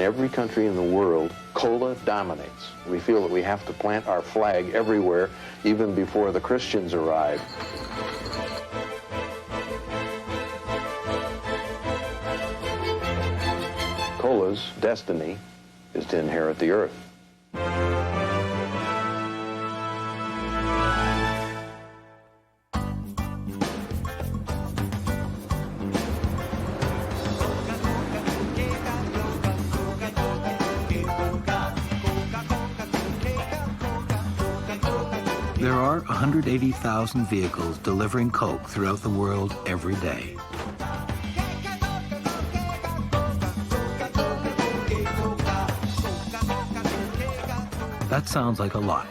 In every country in the world, cola dominates. We feel that we have to plant our flag everywhere, even before the Christians arrive. Cola's destiny is to inherit the earth. There are 180,000 vehicles delivering Coke throughout the world every day. That sounds like a lot,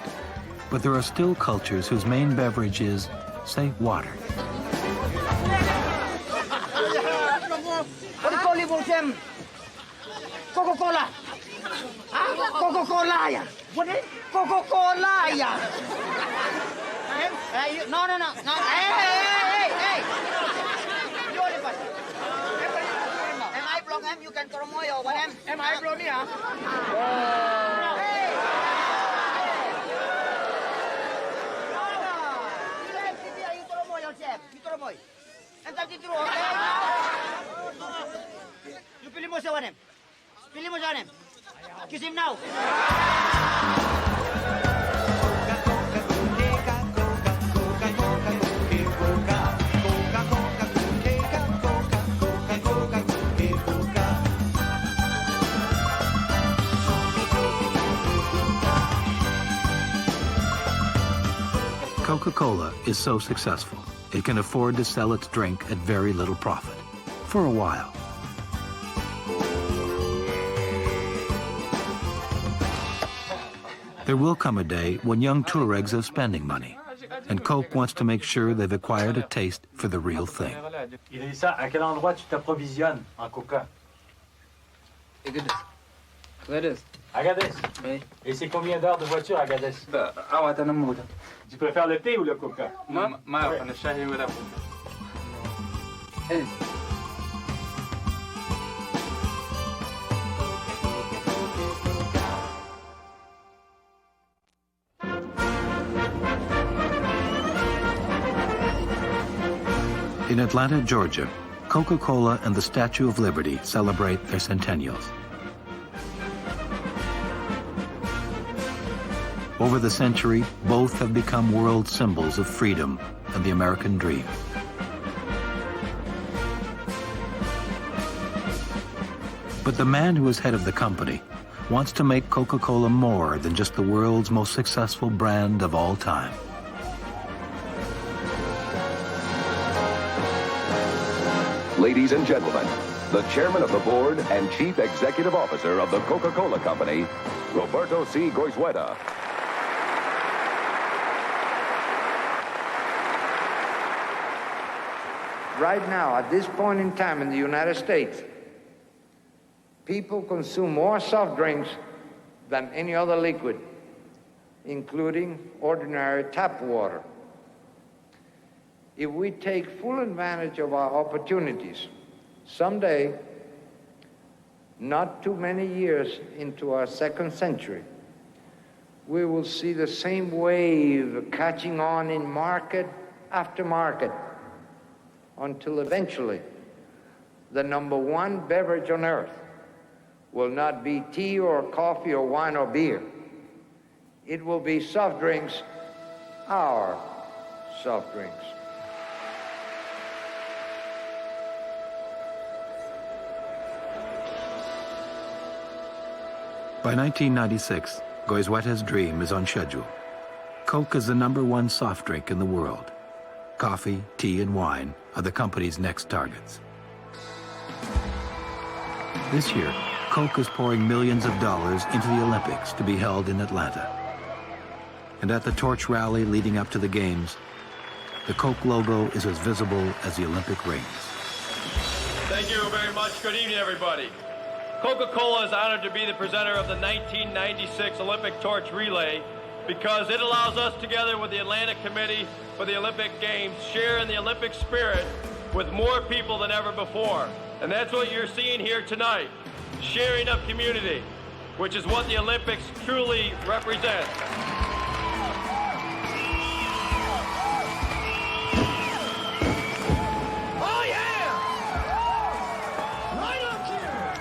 but there are still cultures whose main beverage is, say, water. What do you call it, Wilson? Coca-Cola. Coca-Cola, yeah. What is Coca-Cola, yeah. No. Hey. You only pass. Am I block him? You can throw more over him. Am I block me, huh? Hey. You throw more yourself. You throw more. And that's it, okay? You pilih mo sa him. Pilih mo sa him. Kiss him now. Coca-Cola is so successful, it can afford to sell its drink at very little profit, for a while. There will come a day when young Tuaregs are spending money, and Coke wants to make sure they've acquired a taste for the real thing. Idrissa, à quel endroit tu t'approvisionnes en coca? Agadez. Agadez? Oui. Et c'est combien d'heures de voiture à Agadez? Awatanamuda. Tu préfères le thé ou le coca? Ma ana shahi wala. Eh. In Atlanta, Georgia, Coca-Cola and the Statue of Liberty celebrate their centennials. Over the century, both have become world symbols of freedom and the American dream. But the man who is head of the company wants to make Coca-Cola more than just the world's most successful brand of all time. Ladies and gentlemen, the chairman of the board and chief executive officer of the Coca-Cola Company, Roberto C. Goizueta. Right now, at this point in time in the United States, people consume more soft drinks than any other liquid, including ordinary tap water. If we take full advantage of our opportunities, someday, not too many years into our second century, we will see the same wave catching on in market after market, until eventually the #1 beverage on earth will not be tea or coffee or wine or beer. It will be soft drinks, our soft drinks. By 1996, Goizueta's dream is on schedule. Coke is the #1 soft drink in the world. Coffee, tea, and wine are the company's next targets. This year, Coke is pouring millions of dollars into the Olympics to be held in Atlanta. And at the torch rally leading up to the Games, the Coke logo is as visible as the Olympic rings. Thank you very much. Good evening, everybody. Coca-Cola is honored to be the presenter of the 1996 Olympic Torch Relay because it allows us, together with the Atlanta Committee for the Olympic Games, share in the Olympic spirit with more people than ever before. And that's what you're seeing here tonight. sharing of community, which is what the Olympics truly represent. Oh, yeah! Right up here!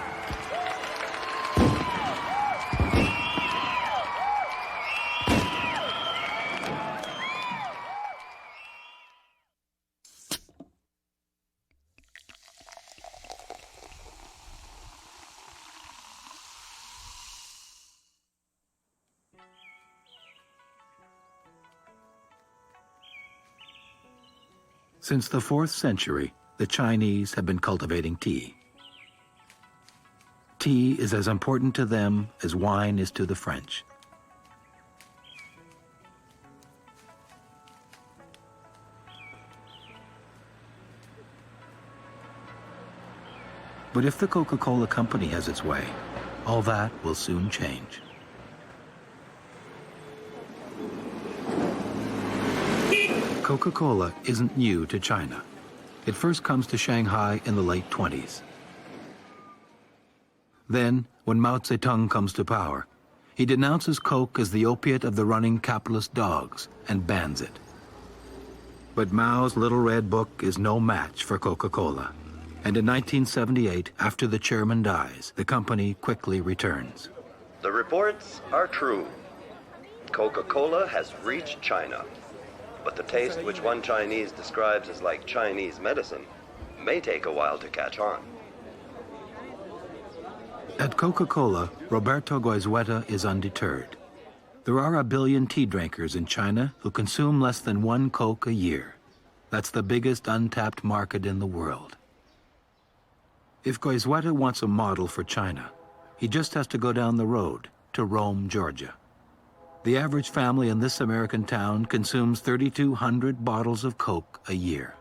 Since the 4th century, the Chinese have been cultivating tea. Tea is as important to them as wine is to the French. But if the Coca-Cola company has its way, all that will soon change. Coca-Cola isn't new to China. It first comes to Shanghai in the late 20s. Then, when Mao Zedong comes to power, he denounces Coke as the opiate of the running capitalist dogs and bans it. But Mao's Little Red Book is no match for Coca-Cola. And in 1978, after the chairman dies, the company quickly returns. The reports are true. Coca-Cola has reached China. But the taste which one Chinese describes as like Chinese medicine may take a while to catch on. At Coca-Cola, Roberto Goizueta is undeterred. There are 1 billion tea drinkers in China who consume less than 1 Coke a year. That's the biggest untapped market in the world. If Goizueta wants a model for China, he just has to go down the road to Rome, Georgia. The average family in this American town consumes 3,200 bottles of Coke a year.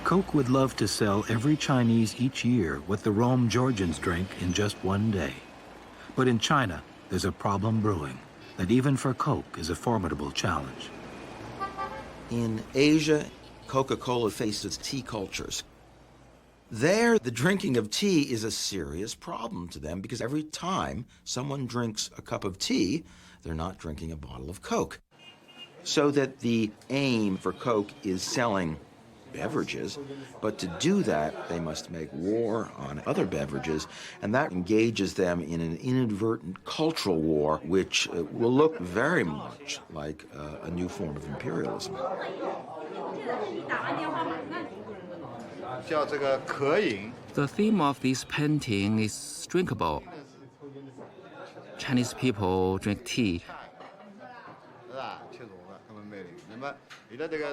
Coke would love to sell every Chinese each year what the Rome Georgians drink in just one day. But in China, there's a problem brewing that even for Coke is a formidable challenge. In Asia, Coca-Cola faces tea cultures. There, the drinking of tea is a serious problem to them because every time someone drinks a cup of tea, they're not drinking a bottle of Coke. So that the aim for Coke is selling beverages, but to do that, they must make war on other beverages, and that engages them in an inadvertent cultural war, which will look very much like a new form of imperialism. The theme of this painting is drinkable. Chinese people drink tea,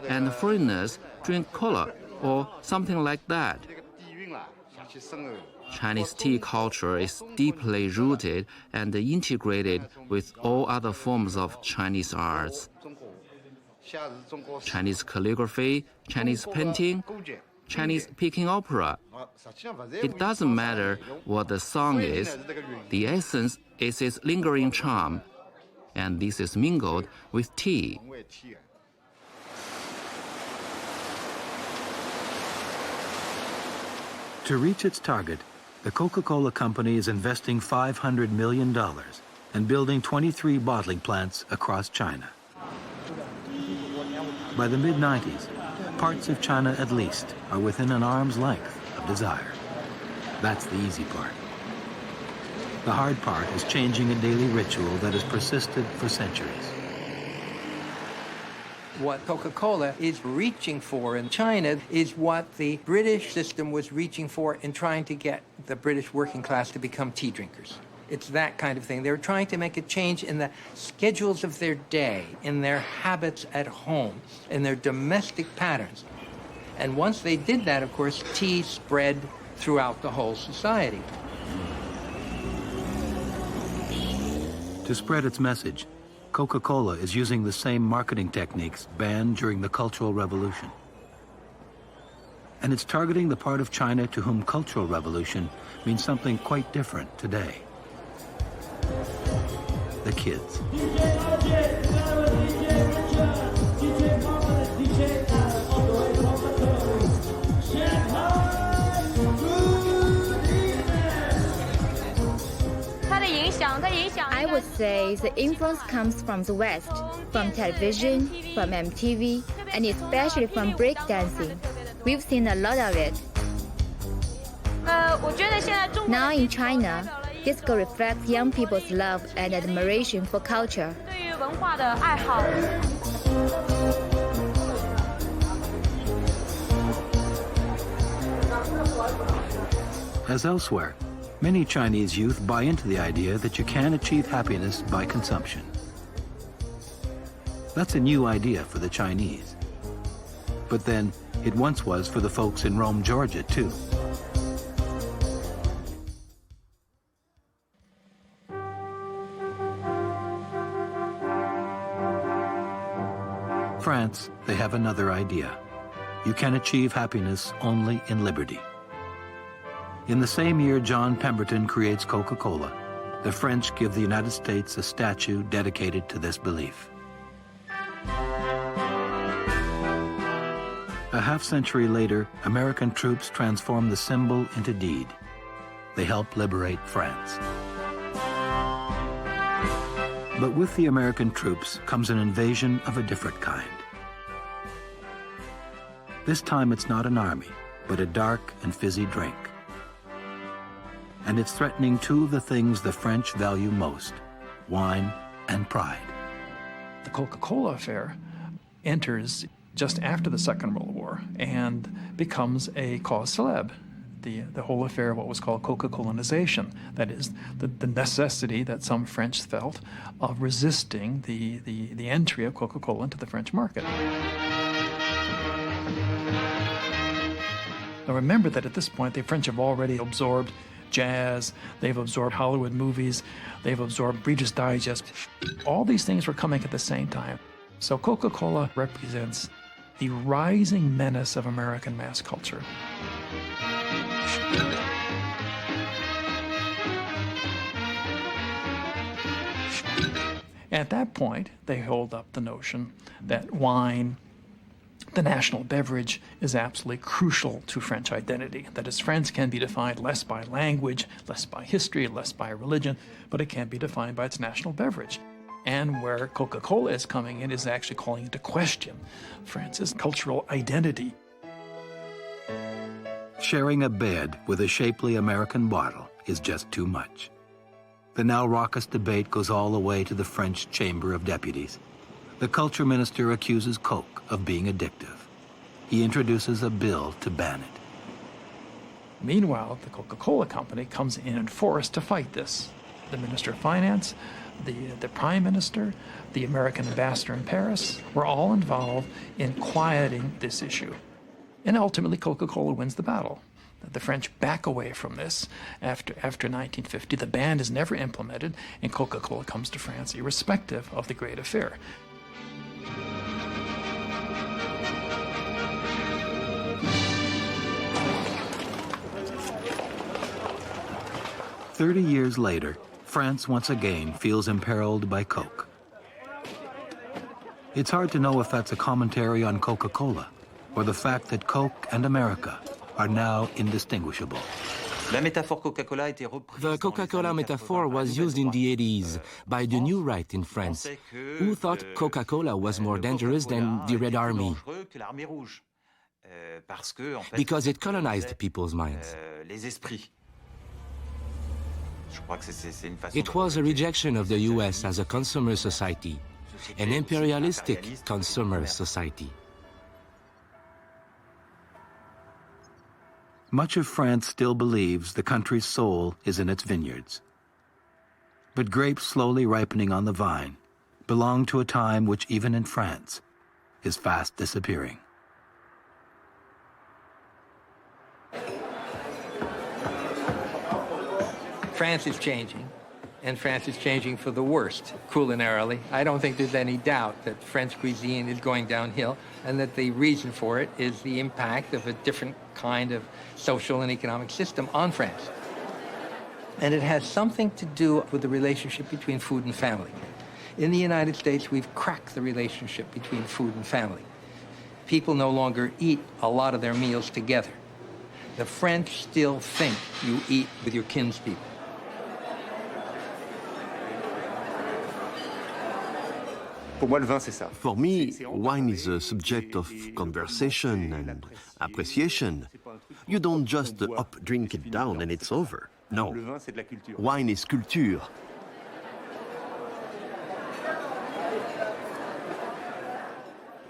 and foreigners drink cola or something like that. Chinese tea culture is deeply rooted and integrated with all other forms of Chinese arts. Chinese calligraphy, Chinese painting, Chinese Peking opera. It doesn't matter what the song is, the essence is its lingering charm, and this is mingled with tea. To reach its target, the Coca-Cola company is investing $500 million and building 23 bottling plants across China. By the mid-90s, parts of China at least are within an arm's length of desire. That's the easy part. The hard part is changing a daily ritual that has persisted for centuries. What Coca-Cola is reaching for in China is what the British system was reaching for in trying to get the British working class to become tea drinkers. It's that kind of thing. They're trying to make a change in the schedules of their day, in their habits at home, in their domestic patterns. And once they did that, of course, tea spread throughout the whole society. To spread its message, Coca-Cola is using the same marketing techniques banned during the Cultural Revolution. And it's targeting the part of China to whom Cultural Revolution means something quite different today. The kids. I would say the influence comes from the West, from television, from MTV, and especially from breakdancing. We've seen a lot of it. Now in China, disco reflects young people's love and admiration for culture. As elsewhere, many Chinese youth buy into the idea that you can achieve happiness by consumption. That's a new idea for the Chinese. But then, it once was for the folks in Rome, Georgia, too. France, they have another idea. You can achieve happiness only in liberty. In the same year John Pemberton creates Coca-Cola, the French give the United States a statue dedicated to this belief. A half-century later, American troops transform the symbol into deed. They help liberate France. But with the American troops comes an invasion of a different kind. This time it's not an army, but a dark and fizzy drink. And it's threatening two of the things the French value most, wine and pride. The Coca-Cola affair enters just after the Second World War and becomes a cause célèbre. The whole affair of what was called Coca-Colanization, that is, the necessity that some French felt of resisting the entry of Coca-Cola into the French market. Now remember that at this point, the French have already absorbed jazz, they've absorbed Hollywood movies, they've absorbed Reader's Digest. All these things were coming at the same time. So Coca-Cola represents the rising menace of American mass culture. At that point, they hold up the notion that wine, the national beverage, is absolutely crucial to French identity. That is, France can be defined less by language, less by history, less by religion, but it can be defined by its national beverage. And where Coca-Cola is coming in is actually calling into question France's cultural identity. Sharing a bed with a shapely American bottle is just too much. The now raucous debate goes all the way to the French Chamber of Deputies. The culture minister accuses Coke of being addictive. He introduces a bill to ban it. Meanwhile, the Coca-Cola company comes in force to fight this. The Minister of Finance, the Prime Minister, the American ambassador in Paris were all involved in quieting this issue. And ultimately, Coca-Cola wins the battle. The French back away from this after 1950. The ban is never implemented, and Coca-Cola comes to France irrespective of the Great Affair. "30 years later, France once again feels imperiled by Coke. It's hard to know if that's a commentary on Coca-Cola or the fact that Coke and America are now indistinguishable. The Coca-Cola metaphor was used in the 80s by the New Right in France, who thought Coca-Cola was more dangerous than the Red Army, because it colonized people's minds. It was a rejection of the US as a consumer society, an imperialistic consumer society. Much of France still believes the country's soul is in its vineyards. But grapes slowly ripening on the vine belong to a time which, even in France, is fast disappearing. France is changing, and France is changing for the worst, culinarily. I don't think there's any doubt that French cuisine is going downhill, and that the reason for it is the impact of a different kind of social and economic system on France. And it has something to do with the relationship between food and family. In the United States, we've cracked the relationship between food and family. People no longer eat a lot of their meals together. The French still think you eat with your kinspeople. For me, wine is a subject of conversation and appreciation. You don't just up drink it down and it's over. No. Wine is culture.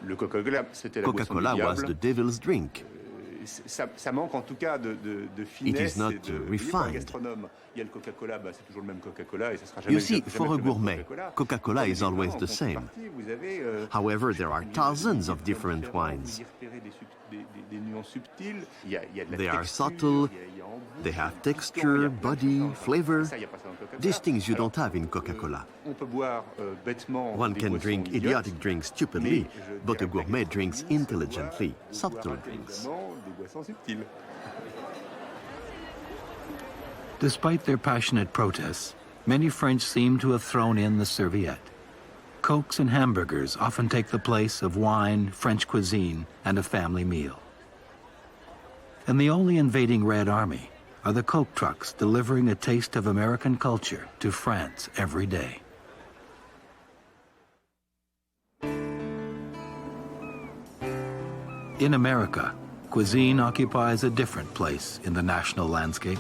Coca-Cola was the devil's drink. It is not refined. You see, for a gourmet, Coca-Cola is always the same. However, there are thousands of different wines. They are subtle, they have texture, body, flavor. These things you don't have in Coca-Cola. One can drink idiotic drinks stupidly, but a gourmet drinks intelligently, subtle drinks. Despite their passionate protests, many French seem to have thrown in the serviette. Cokes and hamburgers often take the place of wine, French cuisine, and a family meal. And the only invading Red Army are the Coke trucks delivering a taste of American culture to France every day. In America, cuisine occupies a different place in the national landscape.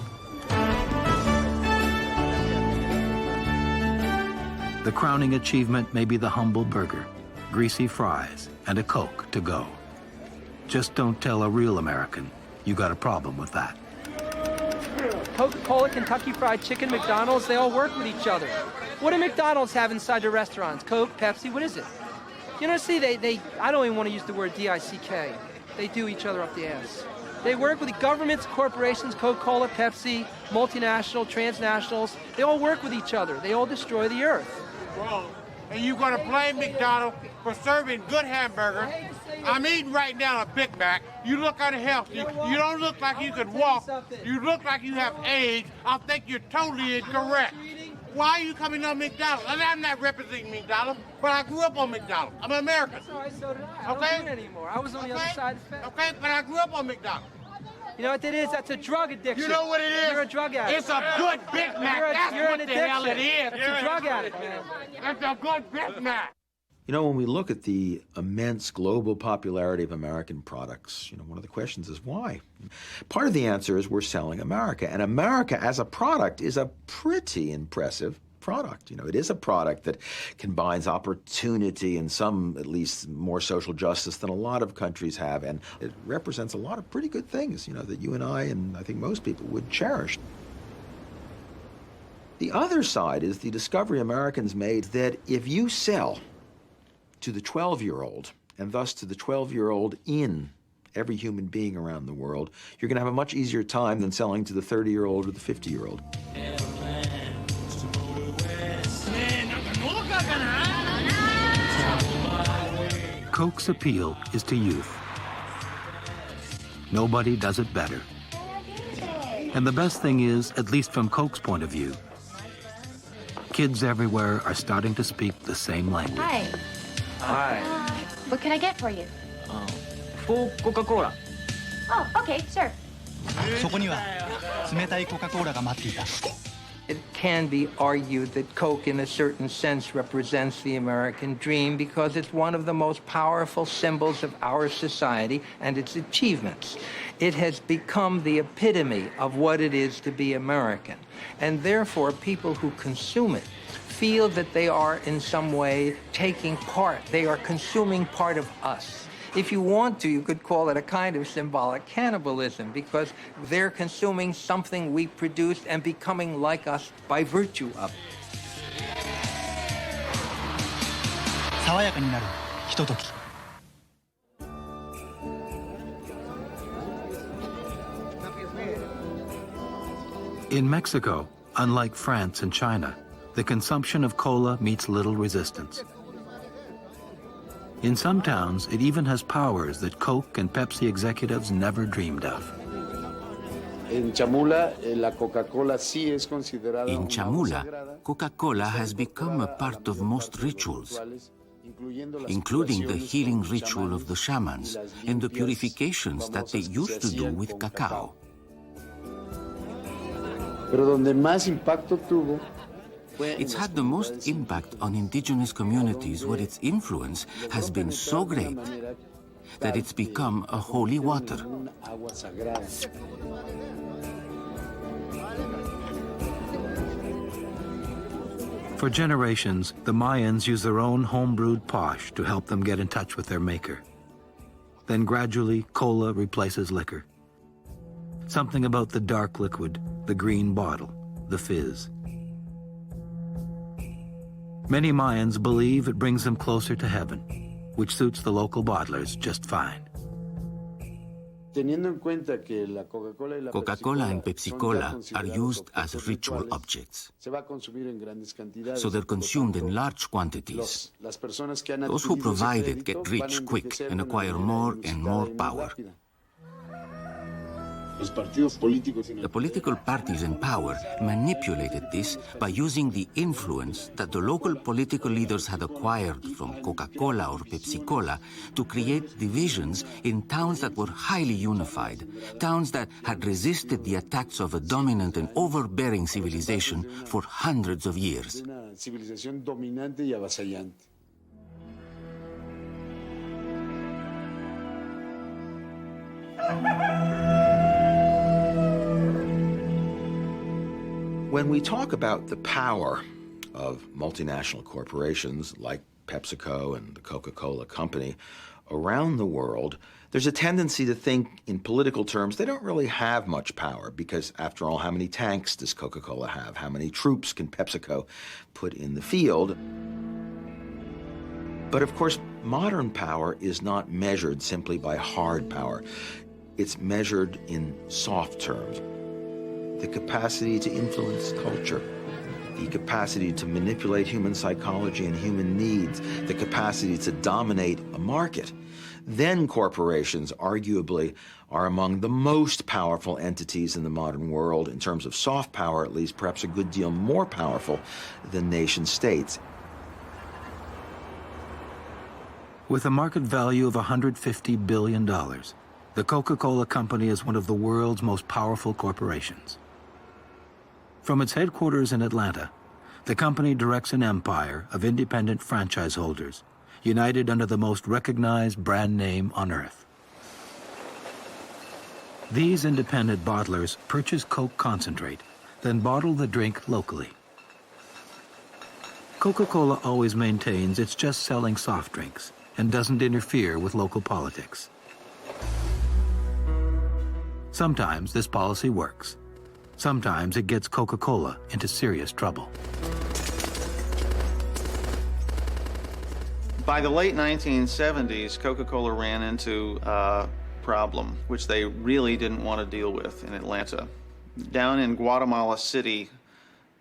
The crowning achievement may be the humble burger, greasy fries, and a Coke to go. Just don't tell a real American you got a problem with that. Coca-Cola, Kentucky Fried Chicken, McDonald's, they all work with each other. What do McDonald's have inside their restaurants? Coke, Pepsi, what is it? You know, see, I don't even want to use the word D-I-C-K. They do each other up the ass. They work with the governments, corporations, Coca-Cola, Pepsi, multinational, transnationals. They all work with each other. They all destroy the earth. Wrong. And you're going to blame McDonald's for serving good hamburgers. I'm eating right now a Big Mac. You look unhealthy. You don't look like you can walk. You look like you have AIDS. I think you're totally incorrect. Why are you coming on McDonald's? And I'm not representing McDonald's, but I grew up on McDonald's. I'm American. That's all right, so did I. Okay? I don't do it anymore. I was on the other side of the fence. Okay, but I grew up on McDonald's. You know what that is? That's a drug addiction. You know what it is? You're a drug addict. It's a good Big Mac. That's you're what an the hell it is. It's a drug addict, man. That's a good Big Mac. You know, when we look at the immense global popularity of American products, you know, one of the questions is why? Part of the answer is we're selling America, and America as a product is a pretty impressive product. You know, it is a product that combines opportunity and some, at least, more social justice than a lot of countries have, and it represents a lot of pretty good things, you know, that you and I think most people would cherish. The other side is the discovery Americans made that if you sell to the 12-year-old, and thus to the 12-year-old in every human being around the world, you're going to have a much easier time than selling to the 30-year-old or the 50-year-old. Coke's appeal is to youth. Nobody does it better. And the best thing is, at least from Coke's point of view, kids everywhere are starting to speak the same language. Hi. Hi. What can I get for you? Full Coca-Cola. Oh, okay, sure. そこには冷たいコカ・コーラが待っていた。 It can be argued that Coke, in a certain sense, represents the American dream because it's one of the most powerful symbols of our society and its achievements. It has become the epitome of what it is to be American. And therefore, people who consume it feel that they are in some way taking part. They are consuming part of us. If you want to, you could call it a kind of symbolic cannibalism because they're consuming something we produced and becoming like us by virtue of it. 爽やかになるひととき。 In Mexico, unlike France and China, the consumption of cola meets little resistance. In some towns, it even has powers that Coke and Pepsi executives never dreamed of. In Chamula, Coca-Cola has become a part of most rituals, including the healing ritual of the shamans and the purifications that they used to do with cacao. Pero donde más impacto tuvo It's had the most impact on indigenous communities where its influence has been so great that it's become a holy water. For generations, the Mayans used their own homebrewed posh to help them get in touch with their maker. Then gradually, cola replaces liquor. Something about the dark liquid, the green bottle, the fizz. Many Mayans believe it brings them closer to heaven, which suits the local bottlers just fine. Coca-Cola and Pepsi-Cola are used as ritual objects, so they're consumed in large quantities. Those who provide it get rich quick and acquire more and more power. The political parties in power manipulated this by using the influence that the local political leaders had acquired from Coca-Cola or Pepsi-Cola to create divisions in towns that were highly unified, towns that had resisted the attacks of a dominant and overbearing civilization for hundreds of years. When we talk about the power of multinational corporations like PepsiCo and the Coca-Cola Company around the world, there's a tendency to think in political terms they don't really have much power because, after all, how many tanks does Coca-Cola have? How many troops can PepsiCo put in the field? But of course, modern power is not measured simply by hard power. It's measured in soft terms. The capacity to influence culture, the capacity to manipulate human psychology and human needs, the capacity to dominate a market. Then corporations, arguably, are among the most powerful entities in the modern world, in terms of soft power at least, perhaps a good deal more powerful than nation states. With a market value of $150 billion, the Coca-Cola Company is one of the world's most powerful corporations. From its headquarters in Atlanta, the company directs an empire of independent franchise holders, united under the most recognized brand name on earth. These independent bottlers purchase Coke concentrate, then bottle the drink locally. Coca-Cola always maintains it's just selling soft drinks and doesn't interfere with local politics. Sometimes this policy works. Sometimes it gets Coca-Cola into serious trouble. By the late 1970s, Coca-Cola ran into a problem which they really didn't want to deal with in Atlanta. Down in Guatemala City,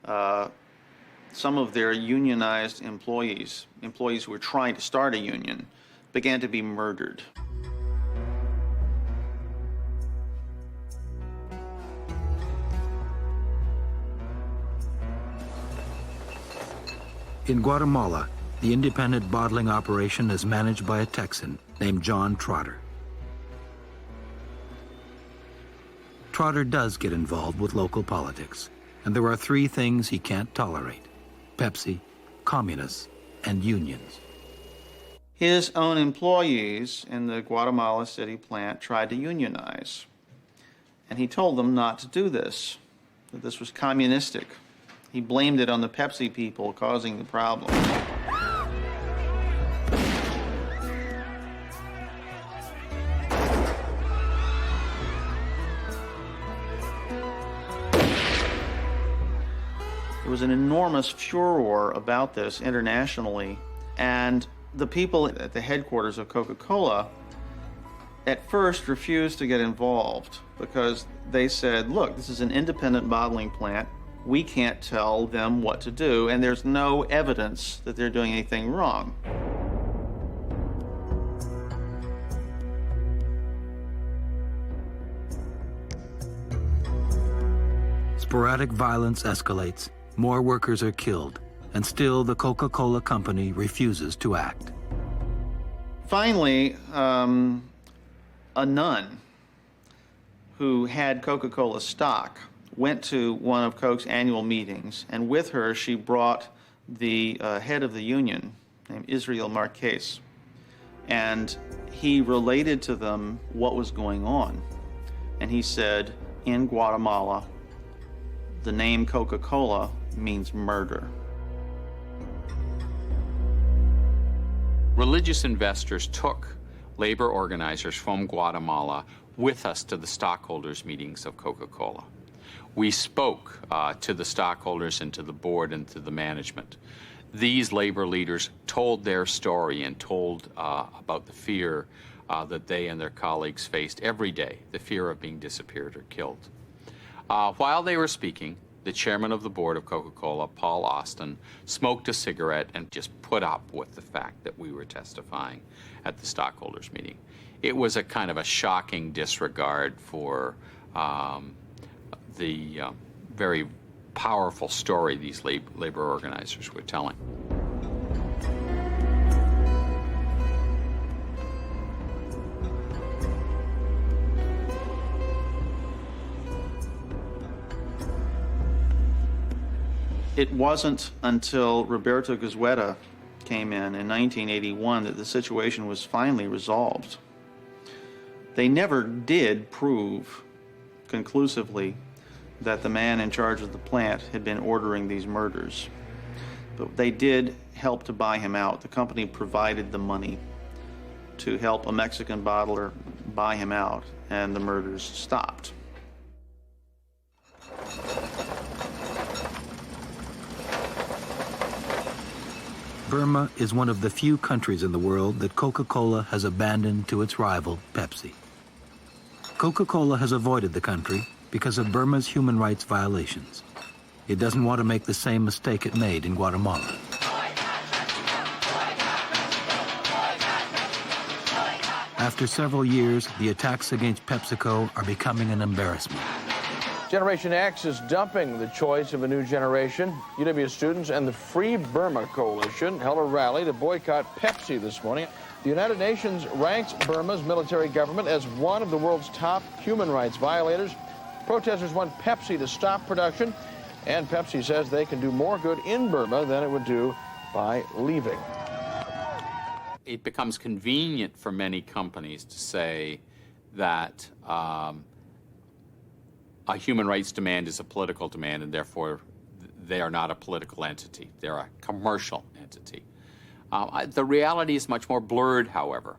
some of their unionized employees who were trying to start a union, began to be murdered. In Guatemala, the independent bottling operation is managed by a Texan named John Trotter. Trotter does get involved with local politics, and there are three things he can't tolerate: Pepsi, communists, and unions. His own employees in the Guatemala City plant tried to unionize, and he told them not to do this, that this was communistic. He blamed it on the Pepsi people causing the problem. There was an enormous furor about this internationally, and the people at the headquarters of Coca-Cola at first refused to get involved because they said, look, this is an independent bottling plant. We can't tell them what to do, and there's no evidence that they're doing anything wrong. Sporadic violence escalates, more workers are killed, and still the Coca-Cola Company refuses to act. Finally, a nun who had Coca-Cola stock went to one of Coke's annual meetings, and with her she brought the head of the union, named Israel Marquez, and he related to them what was going on. And he said, in Guatemala, the name Coca-Cola means murder. Religious investors took labor organizers from Guatemala with us to the stockholders' meetings of Coca-Cola. We spoke to the stockholders and to the board and to the management. These labor leaders told their story and told about the fear that they and their colleagues faced every day, the fear of being disappeared or killed. While they were speaking, the chairman of the board of Coca-Cola, Paul Austin, smoked a cigarette and just put up with the fact that we were testifying at the stockholders meeting. It was a kind of a shocking disregard for the very powerful story these labor organizers were telling. It wasn't until Roberto Goizueta came in 1981 that the situation was finally resolved. They never did prove conclusively that the man in charge of the plant had been ordering these murders. But they did help to buy him out. The company provided the money to help a Mexican bottler buy him out, and the murders stopped. Burma is one of the few countries in the world that Coca-Cola has abandoned to its rival, Pepsi. Coca-Cola has avoided the country because of Burma's human rights violations. It doesn't want to make the same mistake it made in Guatemala. After several years, the attacks against PepsiCo are becoming an embarrassment. Generation X is dumping the choice of a new generation. UW students and the Free Burma Coalition held a rally to boycott Pepsi this morning. The United Nations ranks Burma's military government as one of the world's top human rights violators. Protesters want Pepsi to stop production, and Pepsi says they can do more good in Burma than it would do by leaving. It becomes convenient for many companies to say that a human rights demand is a political demand, and therefore they are not a political entity. They're a commercial entity. The reality is much more blurred, however.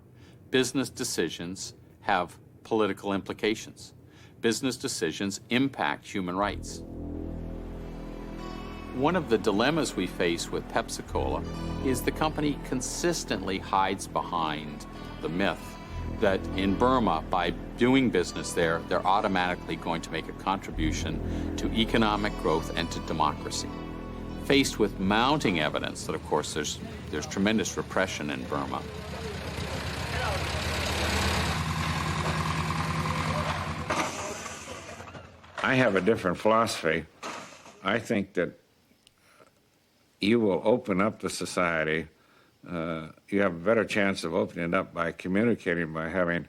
Business decisions have political implications. Business decisions impact human rights. One of the dilemmas we face with Pepsi-Cola is the company consistently hides behind the myth that in Burma, by doing business there, they're automatically going to make a contribution to economic growth and to democracy. Faced with mounting evidence that, of course, there's tremendous repression in Burma. I have a different philosophy. I think that you will open up the society. You have a better chance of opening it up by communicating, by having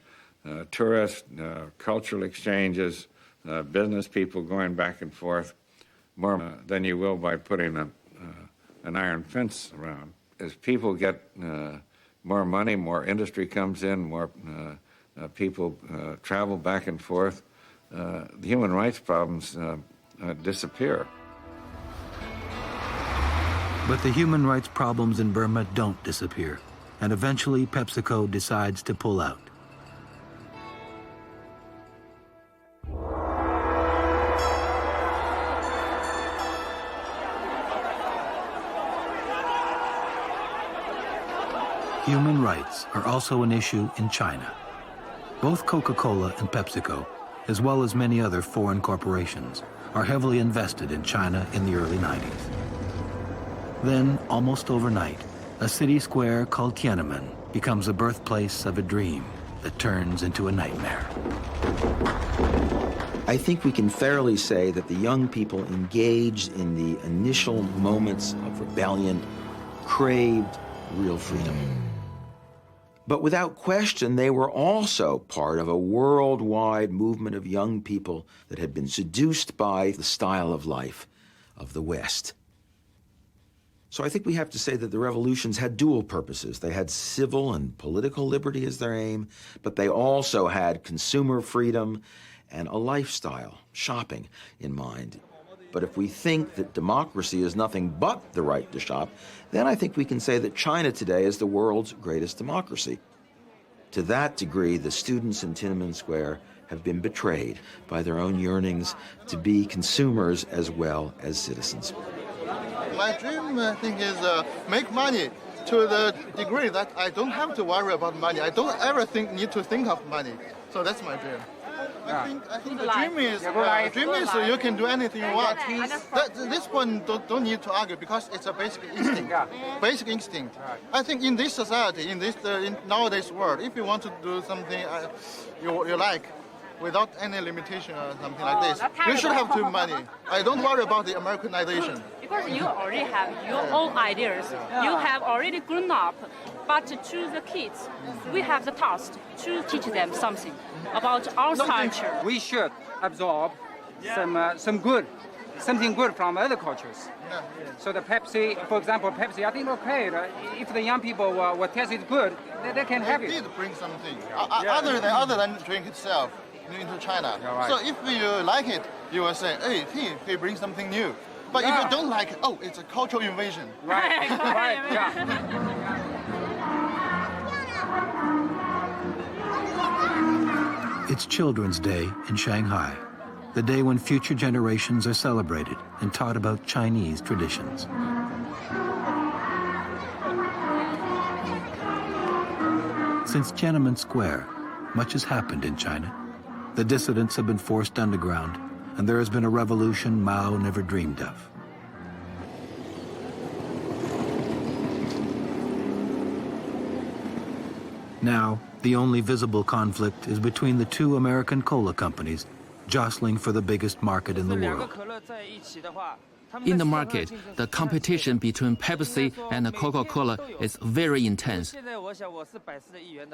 tourist, cultural exchanges, business people going back and forth, more than you will by putting an iron fence around. As people get more money, more industry comes in, more people travel back and forth, the human rights problems disappear. But the human rights problems in Burma don't disappear, and eventually PepsiCo decides to pull out. Human rights are also an issue in China. Both Coca-Cola and PepsiCo, as well as many other foreign corporations, are heavily invested in China in the early 90s. Then, almost overnight, a city square called Tiananmen becomes the birthplace of a dream that turns into a nightmare. I think we can fairly say that the young people engaged in the initial moments of rebellion craved real freedom. But without question, they were also part of a worldwide movement of young people that had been seduced by the style of life of the West. So I think we have to say that the revolutions had dual purposes. They had civil and political liberty as their aim, but they also had consumer freedom and a lifestyle, shopping, in mind. But if we think that democracy is nothing but the right to shop, then I think we can say that China today is the world's greatest democracy. To that degree, the students in Tiananmen Square have been betrayed by their own yearnings to be consumers as well as citizens. My dream, I think, is make money to the degree that I don't have to worry about money. I don't ever need to think of money. So that's my dream. I think the dream is you can do anything you want. This one don't need to argue because it's a basic instinct. Basic instinct. I think in this society, in nowadays world, if you want to do something you like, without any limitation or something like this, you should have too money. I don't worry about the Americanization. Because you already have your own ideas. You have already grown up. But to the kids, we have the task to teach them something about our culture. We should absorb something good from other cultures. So the Pepsi, for example, Pepsi, I think okay. If the young people will taste it good, they can have it. It did bring something other than drink itself into China. Right. So if you like it, you will say, hey, he brings something new. But if you don't like it, oh, it's a cultural invasion. Right, right, yeah. It's Children's Day in Shanghai, the day when future generations are celebrated and taught about Chinese traditions. Since Tiananmen Square, much has happened in China. The dissidents have been forced underground, and there has been a revolution Mao never dreamed of. Now, the only visible conflict is between the two American cola companies jostling for the biggest market in the world. In the market, the competition between Pepsi and Coca-Cola is very intense.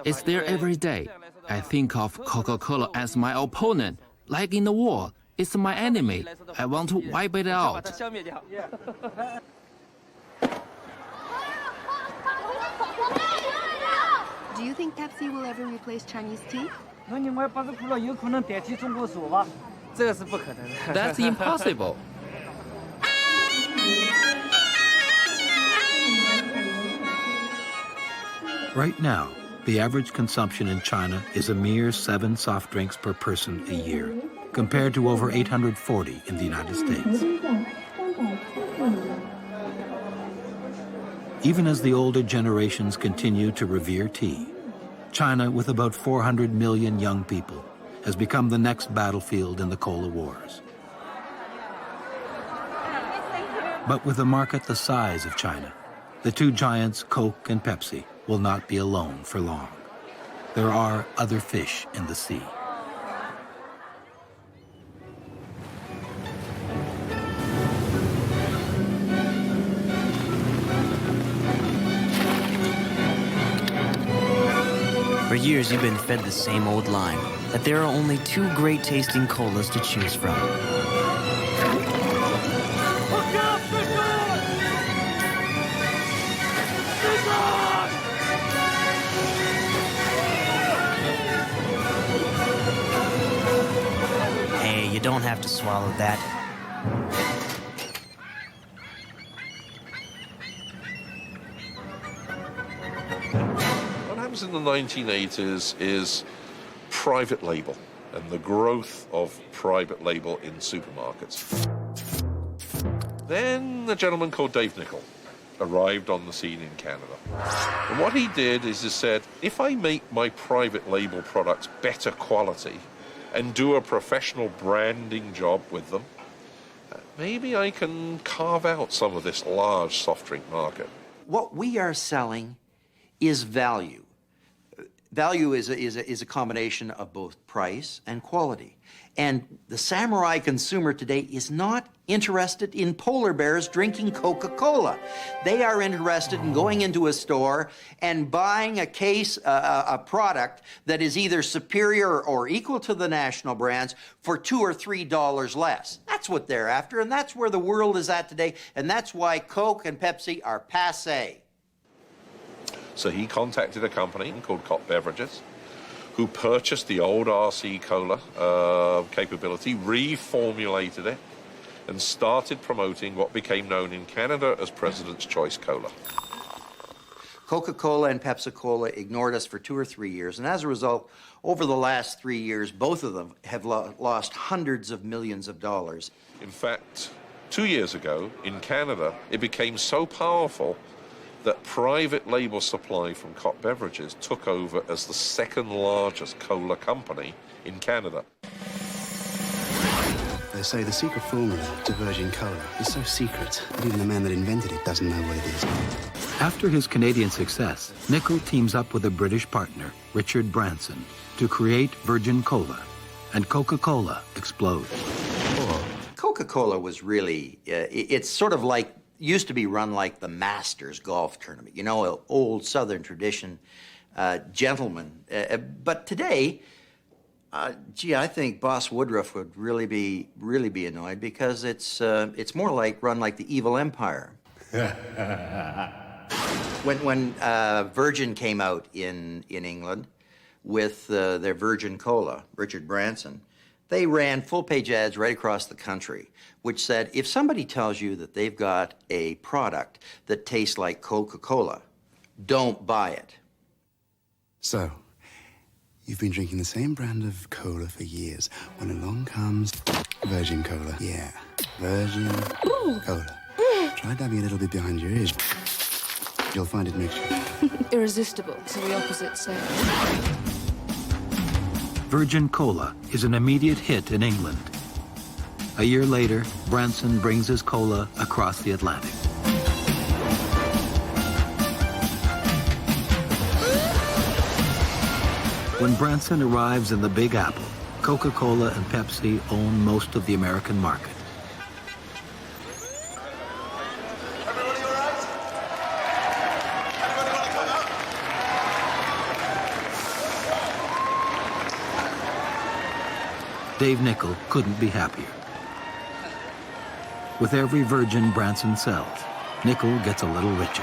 It's there every day. I think of Coca-Cola as my opponent, like in the war. It's my enemy. I want to wipe it out. Do you think Pepsi will ever replace Chinese tea? That's impossible. Right now, the average consumption in China is a mere 7 soft drinks per person a year, compared to over 840 in the United States. Even as the older generations continue to revere tea, China, with about 400 million young people, has become the next battlefield in the cola wars. But with a market the size of China, the two giants, Coke and Pepsi, will not be alone for long. There are other fish in the sea. For years, you've been fed the same old line, that there are only 2 great-tasting colas to choose from. Hey, you don't have to swallow that. In the 1980s is private label and the growth of private label in supermarkets. Then a gentleman called Dave Nickel arrived on the scene in Canada. And what he did is he said, if I make my private label products better quality and do a professional branding job with them, maybe I can carve out some of this large soft drink market. What we are selling is value. Value is a combination of both price and quality. And the samurai consumer today is not interested in polar bears drinking Coca-Cola. They are interested in going into a store and buying a product that is either superior or equal to the national brands for $2 or $3 less. That's what they're after, and that's where the world is at today, and that's why Coke and Pepsi are passé. So he contacted a company called Cop Beverages, who purchased the old RC Cola capability, reformulated it, and started promoting what became known in Canada as President's Choice Cola. Coca-Cola and Pepsi-Cola ignored us for 2 or 3 years, and as a result, over the last 3 years, both of them have lost hundreds of millions of dollars. In fact, 2 years ago, in Canada, it became so powerful that private label supply from Cop Beverages took over as the second largest cola company in Canada. They say the secret formula to virgin cola is so secret that even the man that invented it doesn't know what it is. After his Canadian success, Nickel teams up with a British partner, Richard Branson, to create Virgin Cola, and Coca-Cola explodes. Coca-Cola was really, it's sort of like, used to be run like the Masters golf tournament, you know, an old Southern tradition, gentlemen. But today, gee, I think Boss Woodruff would really be annoyed because it's more like run like the evil empire. When Virgin came out in England with their Virgin Cola, Richard Branson, they ran full-page ads right across the country, which said, if somebody tells you that they've got a product that tastes like Coca-Cola, don't buy it. So, you've been drinking the same brand of cola for years. When along comes Virgin Cola. Yeah, Virgin Cola. Try dabbing a little bit behind your ears. You'll find it makes you Irresistible, so the opposite say. Virgin Cola is an immediate hit in England. A year later, Branson brings his cola across the Atlantic. When Branson arrives in the Big Apple, Coca-Cola and Pepsi own most of the American market. Dave Nickel couldn't be happier. With every Virgin Branson sells, Nickel gets a little richer.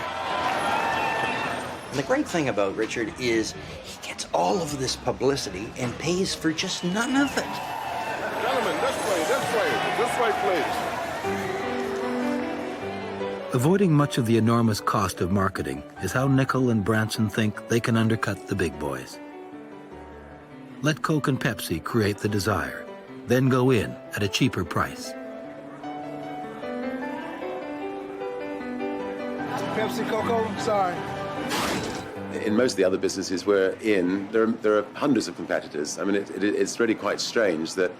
And the great thing about Richard is he gets all of this publicity and pays for just none of it. Gentlemen, this way, please. Avoiding much of the enormous cost of marketing is how Nickel and Branson think they can undercut the big boys. Let Coke and Pepsi create the desire, then go in at a cheaper price. Pepsi, Coco, sorry. In most of the other businesses we're in, there are hundreds of competitors. I mean, it's really quite strange that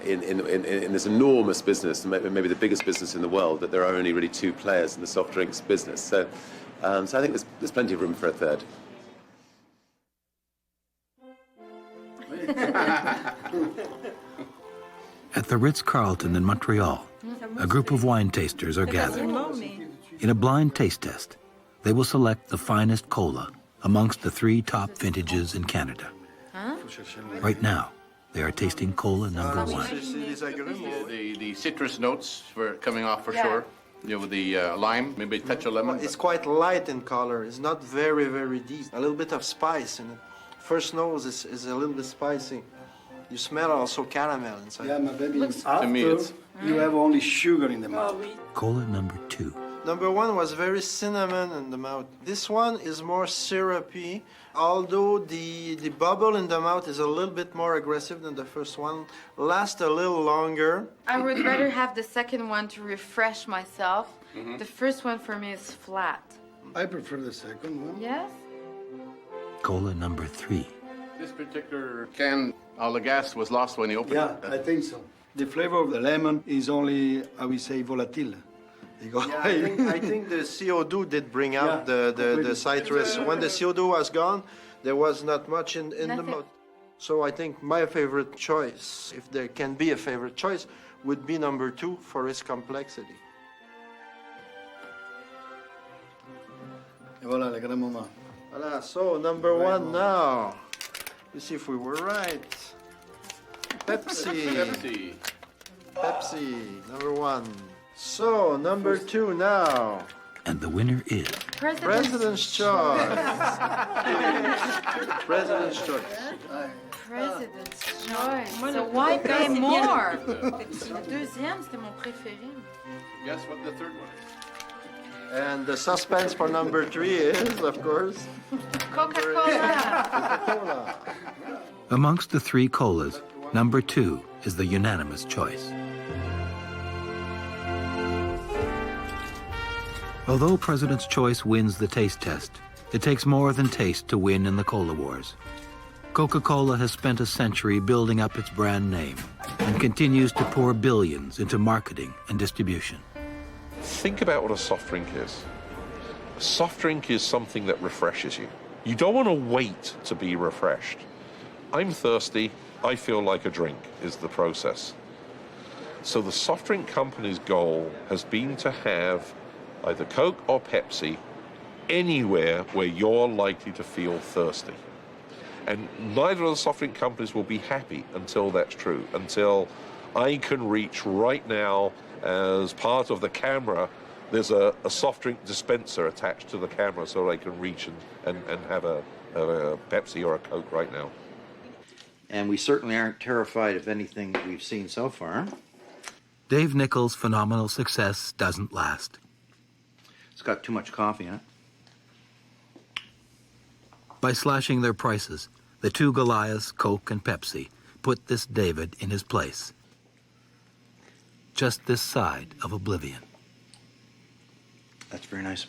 in this enormous business, maybe the biggest business in the world, that there are only really 2 players in the soft drinks business. So I think there's plenty of room for a third. At the Ritz-Carlton in Montreal, a group of wine tasters are gathered. In a blind taste test, they will select the finest cola amongst the 3 top vintages in Canada. Right now, they are tasting cola number 1. The citrus notes were coming off for sure. You know, with the lime, maybe a touch of lemon. It's quite light in color. It's not very, very deep. A little bit of spice in it. First nose is a little bit spicy. You smell also caramel inside. Yeah, my baby. To me, it's... You have only sugar in the mouth. Cola number 2. Number 1 was very cinnamon in the mouth. This one is more syrupy, although the bubble in the mouth is a little bit more aggressive than the first one. Lasts a little longer. I would rather have the second one to refresh myself. Mm-hmm. The first one for me is flat. I prefer the second one. Yes? Cola number 3. This particular can, all the gas was lost when you opened it. Yeah, I think so. The flavor of the lemon is only, I would say, volatile. Yeah, I think the CO2 did bring out the citrus. When the CO2 was gone, there was not much in the mouth. So I think my favorite choice, if there can be a favorite choice, would be number 2 for its complexity. Et voilà, le grand moment. Voilà, so number 1 now. Let's see if we were right. Pepsi. Pepsi, number 1. So, number 2 now. And the winner is... President's choice. President's choice. President's choice. So why pay more? Le deuxième, c'était mon préféré. Guess what the third one is? And the suspense for number 3 is, of course, Coca-Cola. Coca-Cola. Amongst the 3 colas, number 2 is the unanimous choice. Although President's Choice wins the taste test, it takes more than taste to win in the cola wars. Coca-Cola has spent a century building up its brand name and continues to pour billions into marketing and distribution. Think about what a soft drink is. A soft drink is something that refreshes you. You don't want to wait to be refreshed. I'm thirsty, I feel like a drink is the process. So the soft drink company's goal has been to have either Coke or Pepsi anywhere where you're likely to feel thirsty. And neither of the soft drink companies will be happy until that's true, until I can reach right now as part of the camera, there's a soft drink dispenser attached to the camera so I can reach and have a Pepsi or a Coke right now. And we certainly aren't terrified of anything that we've seen so far. Dave Nichols' phenomenal success doesn't last. It's got too much coffee in it. By slashing their prices, the 2 Goliaths, Coke and Pepsi, put this David in his place. Just this side of oblivion. That's very nice.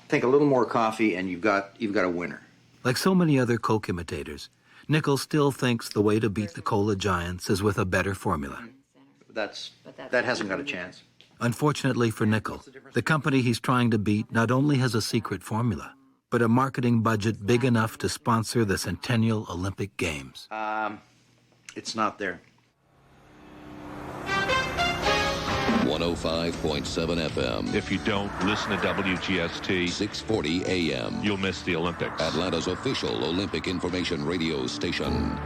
Take a little more coffee and you've got a winner. Like so many other Coke imitators, Nichols still thinks the way to beat the cola giants is with a better formula. That hasn't got a chance. Unfortunately for Nichols, the company he's trying to beat not only has a secret formula, but a marketing budget big enough to sponsor the Centennial Olympic Games. It's not there. 105.7 FM. If you don't listen to WGST, 640 AM. You'll miss the Olympics. Atlanta's official Olympic information radio station.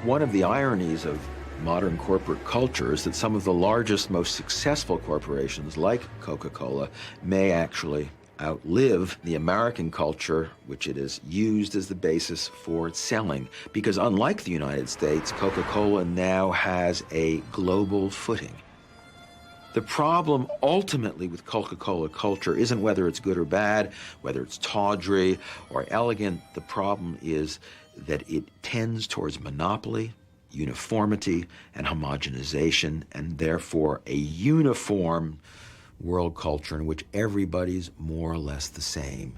One of the ironies of modern corporate culture is that some of the largest, most successful corporations, like Coca-Cola, may actually outlive the American culture, which it is used as the basis for selling. Because unlike the United States, Coca-Cola now has a global footing. The problem ultimately with Coca-Cola culture isn't whether it's good or bad, whether it's tawdry or elegant. The problem is that it tends towards monopoly, uniformity, and homogenization, and therefore a uniform world culture in which everybody's more or less the same.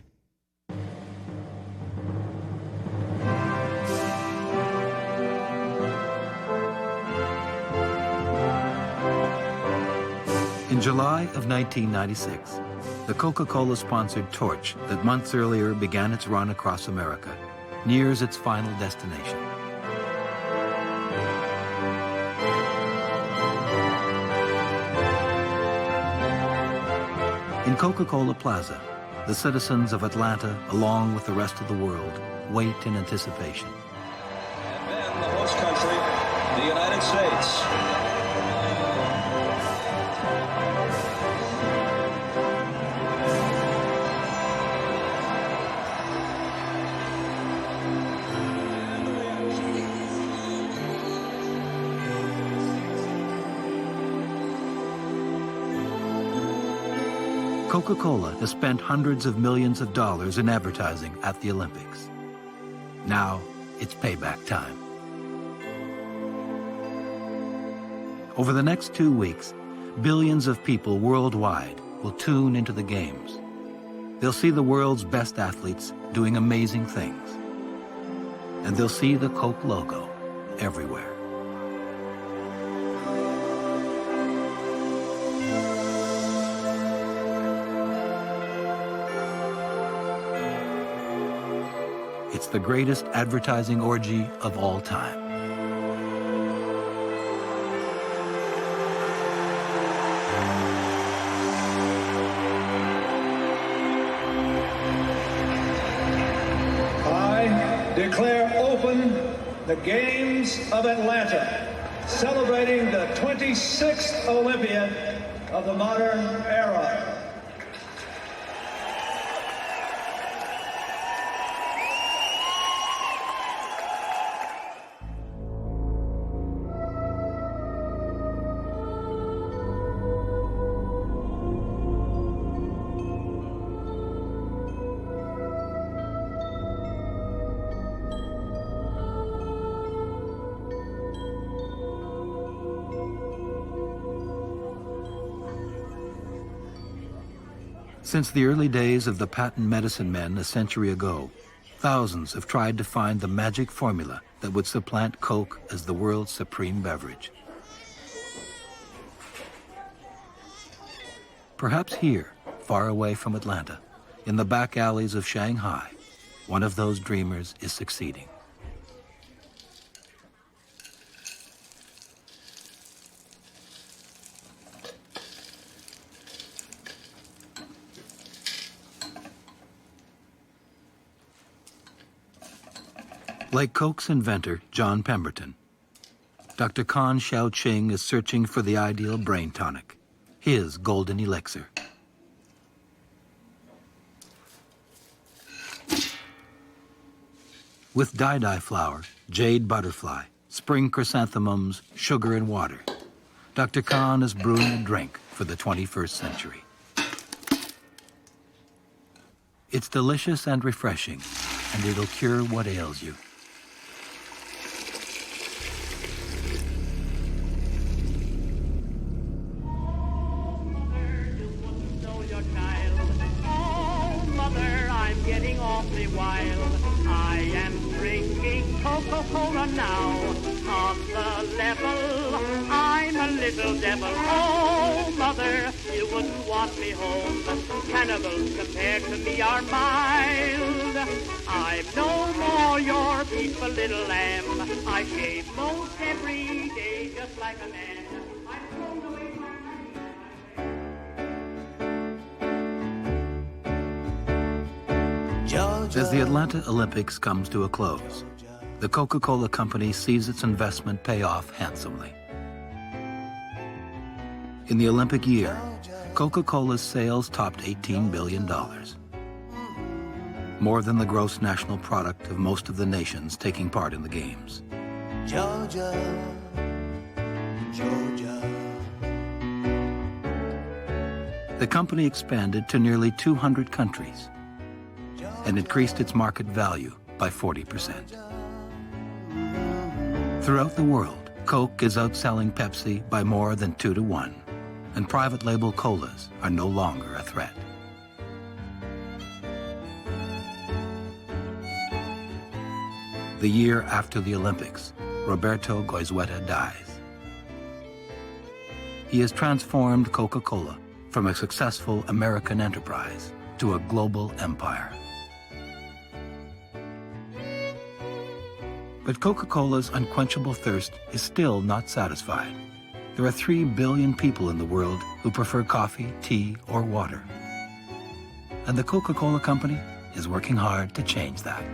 In July of 1996, the Coca-Cola sponsored torch that months earlier began its run across America nears its final destination. In Coca-Cola Plaza, the citizens of Atlanta, along with the rest of the world, wait in anticipation. And then the host country, the United States. Coca-Cola has spent hundreds of millions of dollars in advertising at the Olympics. Now it's payback time. Over the next 2 weeks, billions of people worldwide will tune into the games. They'll see the world's best athletes doing amazing things. And they'll see the Coke logo everywhere. It's the greatest advertising orgy of all time. I declare open the Games of Atlanta, celebrating the 26th Olympiad of the modern era. Since the early days of the patent medicine men a century ago, thousands have tried to find the magic formula that would supplant Coke as the world's supreme beverage. Perhaps here, far away from Atlanta, in the back alleys of Shanghai, one of those dreamers is succeeding. Like Coke's inventor, John Pemberton, Dr. Kan Xiaoqing is searching for the ideal brain tonic, his golden elixir. With dye flour, jade butterfly, spring chrysanthemums, sugar, and water, Dr. Kan is brewing a drink for the 21st century. It's delicious and refreshing, and it'll cure what ails you. I am drinking Coca-Cola now. On the level, I'm a little devil. Oh, mother, you wouldn't want me home. Cannibals compared to me are mild. I'm no more your peaceful little lamb. I shave most every day just like a man. I'm thrown away my As the Atlanta Olympics comes to a close, the Coca-Cola company sees its investment pay off handsomely. In the Olympic year, Coca-Cola's sales topped $18 billion, more than the gross national product of most of the nations taking part in the games. Georgia, Georgia. The company expanded to nearly 200 countries and increased its market value by 40%. Throughout the world, Coke is outselling Pepsi by more than 2 to 1, and private label colas are no longer a threat. The year after the Olympics, Roberto Goizueta dies. He has transformed Coca-Cola from a successful American enterprise to a global empire. But Coca-Cola's unquenchable thirst is still not satisfied. There are 3 billion people in the world who prefer coffee, tea, or water. And the Coca-Cola Company is working hard to change that.